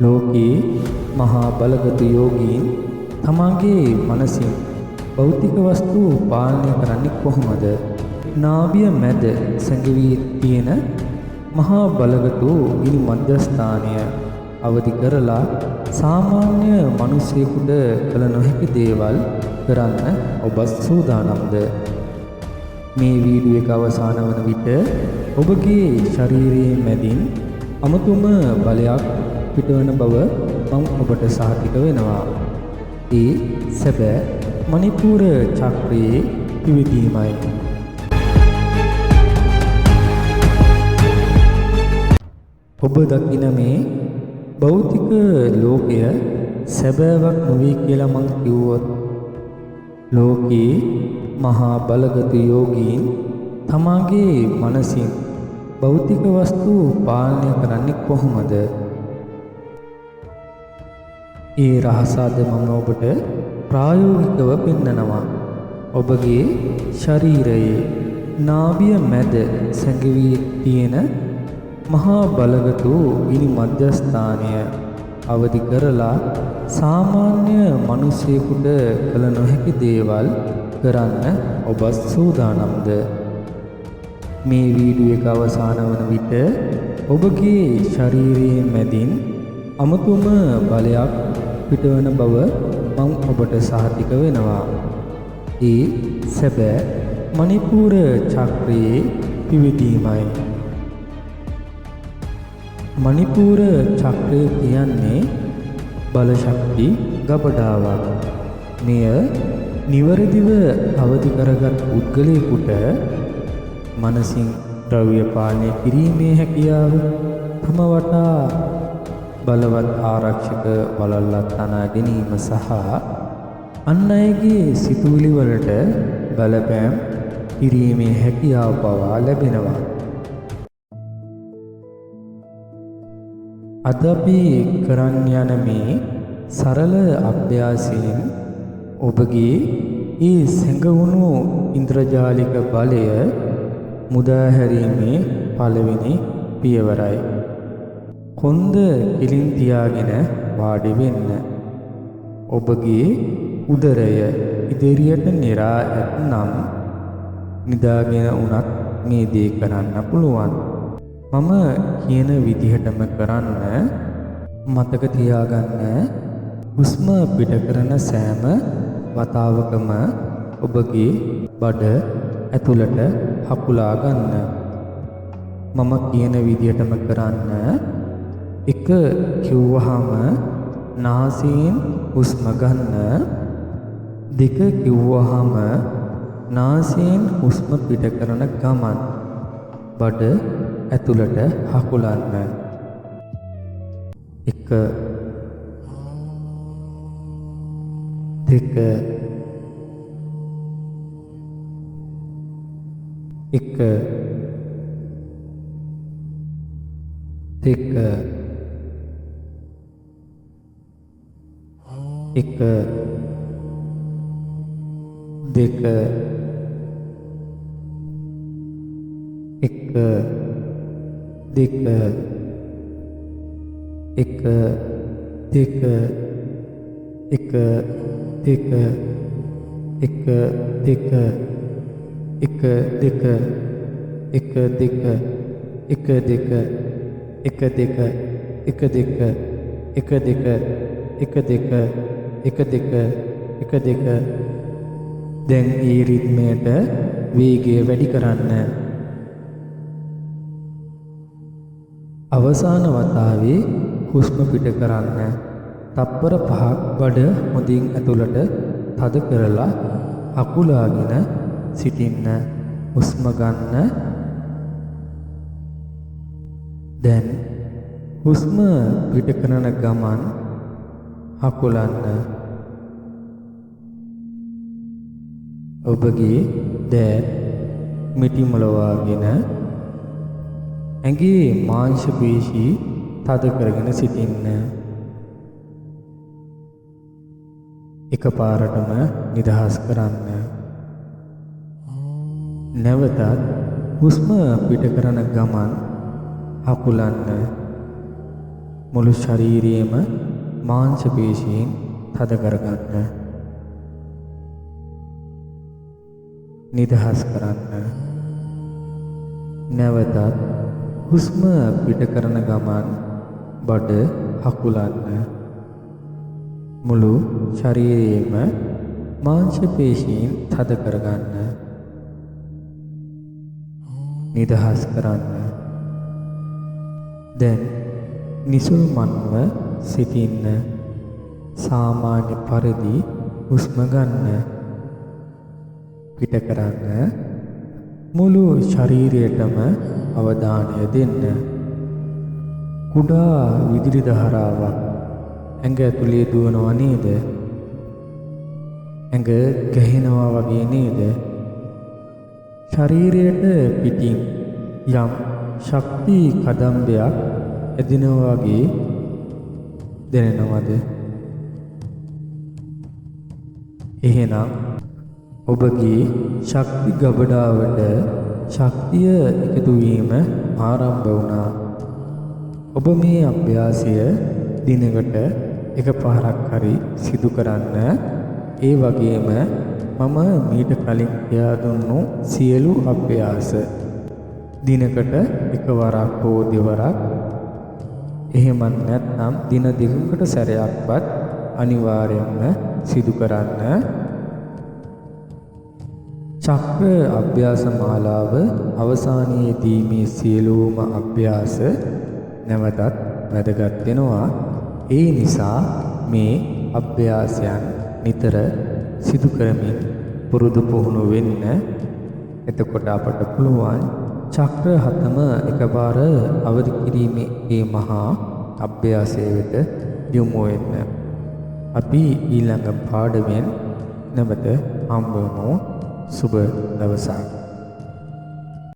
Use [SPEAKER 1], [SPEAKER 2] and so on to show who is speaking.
[SPEAKER 1] ලෝකේ මහා බලගත යෝගීන් තමාගේ මනසින් භෞතික වස්තු පාලනය කරන්නේ කොහොමද? නාභිය මැද සැඟවී තියෙන මහා බලගත ගිනි මධ්‍යස්ථානය අවදි කරලා සාමාන්‍ය මිනිසෙකුට කළ නොහැකි දේවල් කරන්න ඔබ සූදානම්ද? මේ වීඩියෝ එක අවසන් වන විට ඔබගේ ශරීරයේ මැදින් අමුතුම බලයක් පිටවන බව මම ඔබට සහතික වෙනවා. ඒ සැබෑ මණිපුර චක්‍රයේ පිවිදීමයි. ඔබ දකින මේ භෞතික ලෝකය සැබෑවක් නොවේ කියලා මං කිව්වොත් ලෝකේ මහා බලගත යෝගීන් තමාගේ මනසින් භෞතික වස්තු පාලනය කරන්නේ කොහොමද? ඒ රහසද මම ඔබට ප්‍රායෝගිකව පෙන්නනවා. ඔබගේ ශරීරයේ නාභිය මැද සැඟවී තියෙන මහා බලගත ගිනි මධ්‍යස්ථානය අවදි කරලා සාමාන්‍ය මිනිසෙකුට කළ නොහැකි දේවල් කරන්න ඔබ සූදානම්ද? මේ වීඩියෝ එක අවසන් වන විට ඔබගේ ශරීරයේ මැදින් අමුතුම බලයක් පිටවන බව මම ඔබට සහතික වෙනවා. ඒ සැබෑ මණිපුර චක්‍රයේ පිවිදීමයි. මණිපුර චක්‍රය කියන්නේ බල ශක්ති ගබඩාවක්. මෙය නිවැරදිව අවදි කරගත් පුද්ගලයෙකුට මනසින් ද්‍රව්‍ය පාලනය කිරීමේ හැකියාව, තම වටා බලවත් ආරක්ෂක වළල්ලක් තනා ගැනීම සහ අන් අයගේ සිතුවිලි වලට බලපෑම් කිරීමේ හැකියාව පවා ලැබෙනවා. අද අපි කරන්න යන මේ සරල අභ්‍යාසයෙන් ඔබගේ ඒ සැඟවුණු ඉන්ද්‍රජාලික බලය මුදා හැරීමේ පළවෙනි පියවරයි. කොන්ද කිලින් තියාගෙන වාඩි වෙන්න. ඔබගේ උදරය ඉදිරියට නෙරා ඇතනම් නිදාගෙන උනත් මේ දේ කරන්න පුළුවන්. මම කියන විදිහටම කරන්න. මතක තියාගන්න, හුස්ම පිට කරන සෑම වතාවකම ඔබගේ බඩ ඇතුළට හකුලා ගන්න. මම කියන විදිහටම කරන්න. එක කිව්වහම නාසයෙන් හුස්ම ගන්න. දෙක කිව්වහම නාසයෙන් හුස්ම පිට කරන ගමන් බඩ ඇතුළට හකුලන්න. එක, දෙක, එක, දෙක, එක, දෙක, එක, දෙක, එක, දෙක, එක, දෙක, එක, දෙක, එක, දෙක, එක, දෙක, එක, දෙක, එක, දෙක, එක, දෙක, එක, දෙක, එක, දෙක, එක, දෙක, එක, දෙක. දැන් ඒ රිද්මයට වේගය වැඩි කරන්න. අවසාන වතාවේ හුස්ම පිට කරන්න. තප්පර 5ක් බඩ හොඳින් ඇතුළට තද කරලා අකුලාගෙන සිටින්න. හුස්ම ගන්න. දැන් හුස්ම පිට කරන ගමන් අකුලන්න. ඔබගේ දෑත් මිටි මොලවාගෙන ඇඟේ මාංශ පේශී තද කරගෙන සිටින්න. එකපාරටම නිදහස් කරන්න. නැවතත් හුස්ම පිට කරන ගමන් හකුලන්න. මුළු ශරීරයේම මාංශ පේශීන් තද කරගන්න. නිදහස් කරන්න. නැවතත් හුස්ම පිට කරන ගමන් බඩ හකුලන්න. මුළු ශරීරයේම මාංශ පේශීන් තද කරගන්න. නිදහස් කරන්න. දැන් නිසුල්මන්ව සිටින්න. සාමාන්‍ය පරිදි හුස්ම ගන්න. පිට කරන්න. මුළු ශරීරයටම අවධානය දෙන්න. කුඩා විදුලි ධාරාවක් ඇඟ ඇතුලේ දුවනවා නේද? ඇඟ ගැහෙනවා වගේ නේද? ශරීරයට පිටින් යම් ශක්ති කදම්බයක් ඇදෙනවා වගේ දැනෙනවද? එහෙනම් ඔබගේ ශක්ති ගබඩාවට ශක්තිය එකතු වීම ආරම්භ වුණා. ඔබ මේ අභ්‍යාසය දිනකට එකපාරක් හරි සිදු කරන්න. ඒ වගේම මම මීට කලින් කියා දුන්නු සියලු අභ්‍යාස දිනකට එකවරක් හෝ දෙවරක්, එහෙම නැත්නම් දින දෙකකට සැරයක්වත් අනිවාර්යයෙන්ම සිදු කරන්න. චක්‍ර අභ්‍යාස මාලාව අවසානයේදී මේ සියලුම අභ්‍යාස නැවතත් වැදගත් වෙනවා. ඒ නිසා මේ අභ්‍යාසයන් නිතර සිදු කරමින් පුරුදු පුහුණු වෙන්න. එතකොට අපට පුළුවන් චක්‍ර හතම එකපාර අවදි කිරීමේ මේ මහා අභ්‍යාසය වෙත යොමු වෙන්න. අපි ඊළඟ පාඩමෙන් නැවත හම්බ වෙමු. සුබ දවසක්.